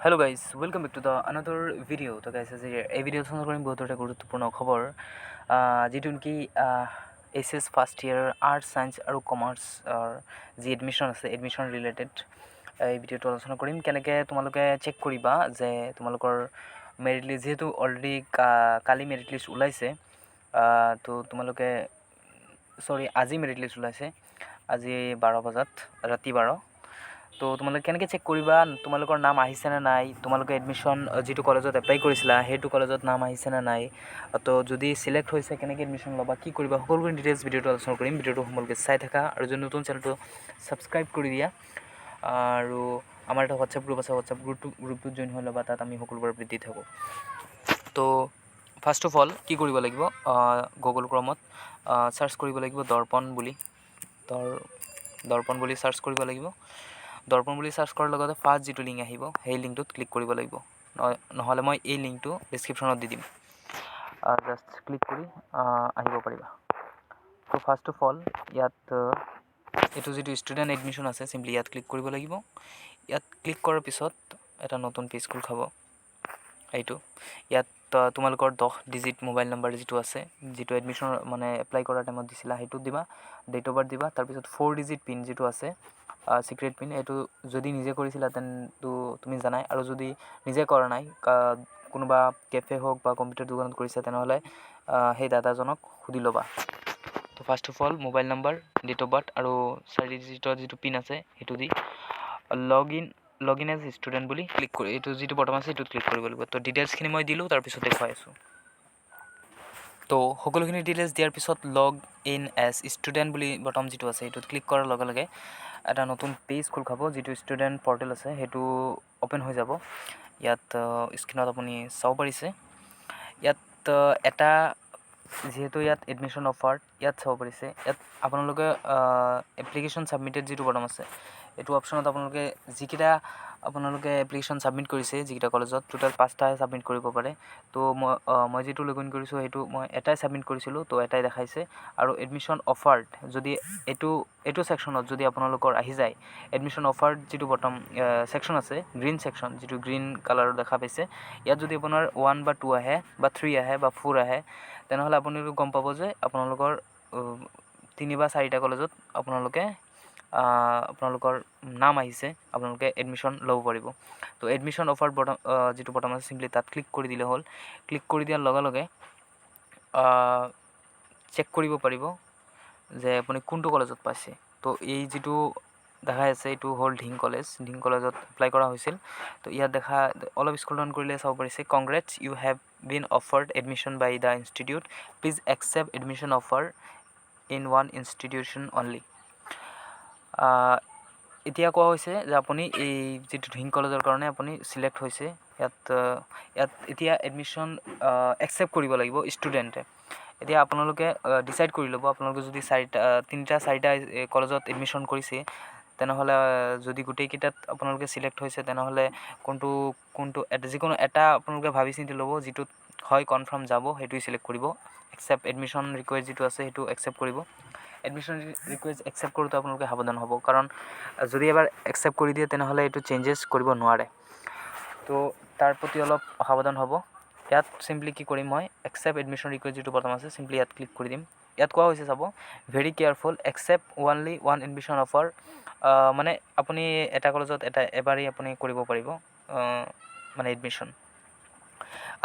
Hello guys welcome back to the another video. तो guys आज এই ভিডিঅ' আলোচনা কৰিম বহুত এটা গুৰুত্বপূৰ্ণ খবৰ যিটো নেকি HS first year arts science আৰু কমাৰ্চৰ যি এডমিশ্যন আছে এডমিশ্যন ৰিলেটেড এই ভিডিঅ'টো আলোচনা কৰিম। কেনেকৈ তোমালোকে চেক কৰিবা যে তোমালোকৰ মেৰিট লিষ্ট যিহেতু অলৰেডি কালি মেৰিট লিষ্ট ওলাইছে, তো তোমালোকে আজি মেৰিট লিষ্ট ওলাইছে, আজি 12 বজাত ৰাতি 12। তো তোমালোকে কেনেকৈ চেক কৰিবা তোমালোকৰ নাম আহিছেনে নাই, তোমালোকে এডমিশ্যন যিটো কলেজত এপ্লাই কৰিছিলা সেইটো কলেজত নাম আহিছেনে নাই, তো যদি চিলেক্ট হৈছে কেনেকৈ এডমিশ্যন ল'বা, কি কৰিবা, সকলোখিনি ডিটেইলছ ভিডিঅ'টো আলোচনা কৰিম। ভিডিঅ'টো সকলোকে চাই থাকা আৰু যদি নতুন চেনেলটো ছাবস্ক্ৰাইব কৰি দিয়া। আৰু আমাৰ এটা হোৱাটছএপ গ্ৰুপ আছে, হোৱাটছএপ গ্ৰুপটোত জইন হৈ ল'বা, তাত আমি সকলোবোৰ আপডেট দি থাকোঁ। তো ফাৰ্ষ্ট অফ অল কি কৰিব লাগিব, গুগল ক্ৰমত চাৰ্চ কৰিব লাগিব দৰ্পণ বুলি চাৰ্চ কৰিব লাগিব। দৰ্পণ বুলি চাৰ্চ কৰাৰ লগতে ফাৰ্ষ্ট যিটো লিংক আহিব সেই লিংকটোত ক্লিক কৰিব লাগিব, নহ'লে মই এই লিংকটো ডিছক্ৰিপশ্যনত দি দিম, জাষ্ট ক্লিক কৰি আহিব পাৰিবা। তো ফাৰ্ষ্ট অফ অল ইয়াত এইটো যিটো ষ্টুডেণ্ট এডমিশ্যন আছে চিম্পলি ইয়াত ক্লিক কৰিব লাগিব। ইয়াত ক্লিক কৰাৰ পিছত এটা নতুন পেজ খোল খাব। ইয়াত তোমালোকৰ 10 ডিজিট মোবাইল নাম্বাৰ যিটো আছে, যিটো এডমিশ্যন মানে এপ্লাই কৰাৰ টাইমত দিছিলা সেইটো দিবা, ডেট অফ বাৰ্থ দিবা, তাৰপিছত 4 ডিজিট পিন যিটো আছে চিক্ৰেট পিন, এইটো যদি নিজে কৰিছিলা তেন্তে তুমি জানাই, আৰু যদি নিজে কৰা নাই কোনোবা কেফে হওক বা কম্পিউটাৰ দোকানত কৰিছা তেনেহ'লে সেই দাদাজনক সুধি ল'বা। তো first of all mobile number, date of birth আৰু 4 ডিজিটৰ যিটো পিন আছে সেইটো দি লগ ইন এজ ষ্টুডেণ্ট বুলি ক্লিক কৰি এইটো যিটো বটম আছে সেইটোত ক্লিক কৰিব লাগিব। তো ডিটেইলছখিনি মই দিলোঁ, তাৰপিছত দেখুৱাই আছোঁ। তো সকলোখিনি ডিটেইলছ দিয়াৰ পিছত লগ ইন এজ ষ্টুডেণ্ট বুলি বটম যিটো আছে সেইটোত ক্লিক কৰাৰ লগে লগে এটা নতুন পেজ খোল খাব, যিটো ষ্টুডেণ্ট পৰ্টেল আছে সেইটো অ'পেন হৈ যাব। ইয়াত স্ক্ৰীণত আপুনি চাব পাৰিছে, ইয়াত এটা যিহেতু ইয়াত এডমিশ্যন অফাৰ ইয়াত চাব পাৰিছে, ইয়াত আপোনালোকে এপ্লিকেশ্যন ছাবমিটেড যিটো বটম আছে এইটো অপশ্যনত আপোনালোকে যিকেইটা এপ্লিকেশ্যন ছাবমিট কৰিছে যিকেইটা কলেজত, টোটেল 5টাহে ছাবমিট কৰিব পাৰে। তো মই যিটো লগ ইন কৰিছোঁ সেইটো মই এটাই ছাবমিট কৰিছিলোঁ, তো এটাই দেখাইছে। আৰু এডমিশ্যন অফাৰ্ড যদি এইটো ছেকশ্যনত যদি আপোনালোকৰ আহি যায়, এডমিশ্যন অফাৰ্ড যিটো বটম ছেকশ্যন আছে গ্ৰীণ ছেকশ্যন, যিটো গ্ৰীণ কালাৰত দেখা পাইছে, ইয়াত যদি আপোনাৰ 1 বা 2 আহে বা 3 আহে বা 4 আহে তেনেহ'লে আপোনালোকে গম পাব যে আপোনালোকৰ 3 বা 4টা কলেজত আপোনালোকৰ নাম আহিছে, আপোনালোকে এডমিশ্যন ল'ব পাৰিব। তো এডমিশ্যন অফাৰ বটম যিটো বটম আছে চিম্পলি তাত ক্লিক কৰি দিলে হ'ল। ক্লিক কৰি দিয়াৰ লগে লগে চেক কৰিব পাৰিব যে আপুনি কোনটো কলেজত পাইছে। তো এই যিটো দেখাই আছে এইটো হ'ল ঢিং কলেজত এপ্লাই কৰা হৈছিল। তো ইয়াত অলপ স্ক্ৰল ডাউন কৰিলে চাব পাৰিছে, congrats you have been offered admission by the institute, please accept admission offer in one institution only. এতিয়া কোৱা হৈছে যে আপুনি এই যিটো ঢিং কলেজৰ কাৰণে আপুনি চিলেক্ট হৈছে। ইয়াত এতিয়া এডমিশ্যন একচেপ্ট কৰিব লাগিব ষ্টুডেণ্টে। এতিয়া আপোনালোকে ডিচাইড কৰি ল'ব, আপোনালোকে যদি 3-4টা কলেজত এডমিশ্যন কৰিছে তেনেহ'লে যদি গোটেইকেইটাত আপোনালোকে চিলেক্ট হৈছে তেনেহ'লে যিকোনো এটা আপোনালোকে ভাবি চিন্তি ল'ব, যিটোত হয় কনফাৰ্ম যাব সেইটোৱে চিলেক্ট কৰিব। একচেপ্ট এডমিশ্যন ৰিকুৱেষ্ট যিটো আছে সেইটো একচেপ্ট কৰিব। এডমিশ্যন ৰিকুৱেষ্ট একচেপ্ট কৰোঁতে আপোনালোকে সাৱধান হ'ব, কাৰণ যদি এবাৰ একচেপ্ট কৰি দিয়ে তেনেহ'লে এইটো চেঞ্জেছ কৰিব নোৱাৰে। তো তাৰ প্ৰতি অলপ সাৱধান হ'ব। ইয়াত চিম্পলি কি কৰিম, মই একচেপ্ট এডমিশ্যন ৰিকুৱেষ্ট যিটো বটম আছে চিম্পলি ইয়াত ক্লিক কৰি দিম। ইয়াত কোৱা হৈছে চাব, very careful, accept only one admission offer, মানে আপুনি এটা কলেজত এবাৰেই আপুনি কৰিব পাৰিব মানে এডমিশ্যন।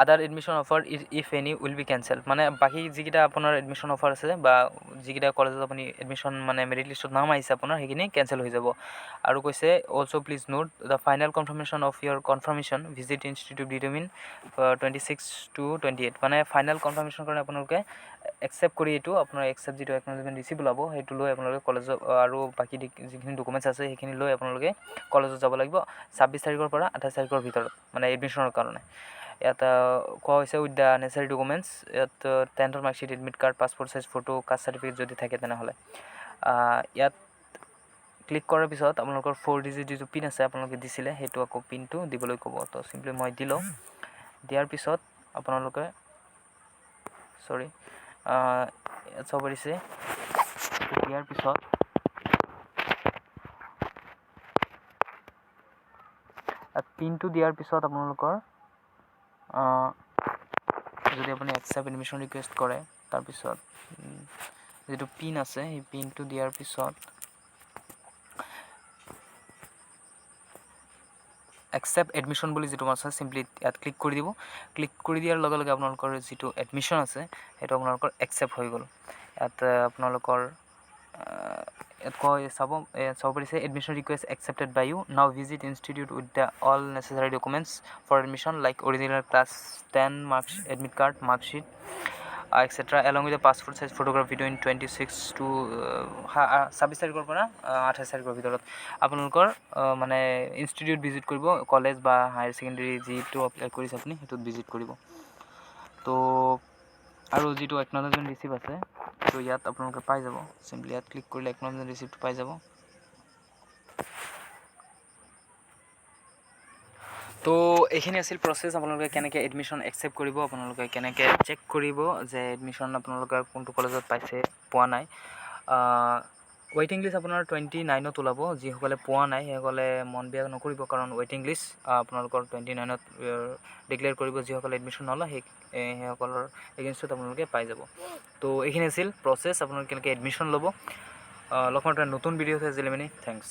আদাৰ admission offer if any will be cancel, মানে বাকী যিকেইটা আপোনাৰ এডমিশ্যন অফাৰ আছে বা যিকেইটা কলেজত আপুনি এডমিশ্যন মানে মেৰিট লিষ্টত নাম আহিছে আপোনাৰ সেইখিনি কেঞ্চেল হৈ যাব। আৰু কৈছে also' please note the final confirmation of your confirmation visit institute determine 26 to 28, মানে ফাইনেল কনফাৰ্মেশ্যনৰ কাৰণে আপোনালোকে একচেপ্ট কৰি এইটো আপোনাৰ একচেপ্ট যিটো একনলেজমেণ্ট ৰিচিপ্ট ওলাব সেইটো লৈ আপোনালোকে কলেজত আৰু বাকী যিখিনি ডকুমেণ্টছ আছে সেইখিনি লৈ আপোনালোকে কলেজত যাব লাগিব 26 তাৰিখৰ পৰা 28 তাৰিখৰ ভিতৰত, মানে এডমিশ্যনৰ কাৰণে। ইয়াত কোৱা হৈছে উইথ দ্য নেচাৰী ডকুমেণ্টছ, ইয়াত 10th marksheet, admit card, passport size photo, caste certificate যদি থাকে তেনেহ'লে ইয়াত ক্লিক কৰাৰ পিছত আপোনালোকৰ 4 ডিজিট যিটো পিন আছে আপোনালোকে দিছিলে সেইটো আকৌ পিনটো দিবলৈ ক'ব। তো চিম্পলি মই দি লওঁ। দিয়াৰ পিছত আপোনালোকে ইয়াত চাব পাৰিছে, দিয়াৰ পিছত পিনটো দিয়াৰ পিছত আপোনালোকৰ যদি আপুনি একচেপ্ট এডমিশ্যন ৰিকুৱেষ্ট কৰে, তাৰপিছত যিটো পিন আছে সেই পিনটো দিয়াৰ পিছত একচেপ্ট এডমিশ্যন বুলি যিটো আছে চিম্পলি ইয়াত ক্লিক কৰি দিব। ক্লিক কৰি দিয়াৰ লগে লগে আপোনালোকৰ যিটো এডমিশ্যন আছে সেইটো আপোনালোকৰ একচেপ্ট হৈ গ'ল। ইয়াত আপোনালোকৰ চাব পাৰিছে admission request accepted by you, now visit institute with the all necessary documents for admission like original class 10 marks admit card marksheet etcetera along with passport size photograph video' in 26 to 26 তাৰিখৰ পৰা 28 তাৰিখৰ ভিতৰত আপোনালোকৰ মানে institute visit কৰিব, college বা higher secondary যিটো apply কৰিছে আপুনি সেইটোত ভিজিট কৰিব। তো আৰু যিটো একনলেজমেণ্ট ৰিচিপ্ট আছে তো ইয়াত আপোনালোকে পাই যাব। চিম্পলি ইয়াত ক্লিক কৰিলে একনলেজমেণ্ট ৰিচিপ্টটো পাই যাব। তো এইখিনি আছিল প্ৰচেছ, আপোনালোকে কেনেকৈ এডমিশ্যন একচেপ্ট কৰিব, আপোনালোকে কেনেকৈ চেক কৰিব যে এডমিশ্যন আপোনালোকে কোনটো কলেজত পাইছে পোৱা নাই। ৱেইটিং লিষ্ট আপোনাৰ 29ত ওলাব। যিসকলে পোৱা নাই সেইসকলে মন বেয়া নকৰিব, কাৰণ ৱেইটিং লিষ্ট আপোনালোকৰ 29ত ডিক্লেয়াৰ কৰিব। যিসকলে এডমিশ্যন নলয় সেইসকলৰ এগেইনষ্টত আপোনালোকে পাই যাব। তো এইখিনি আছিল প্ৰচেছ, আপোনালোকে কেনেকৈ এডমিশ্যন ল'ব। লগ পাম এটা নতুন ভিডিঅ'ত আজিলৈ মানে থেংকছ।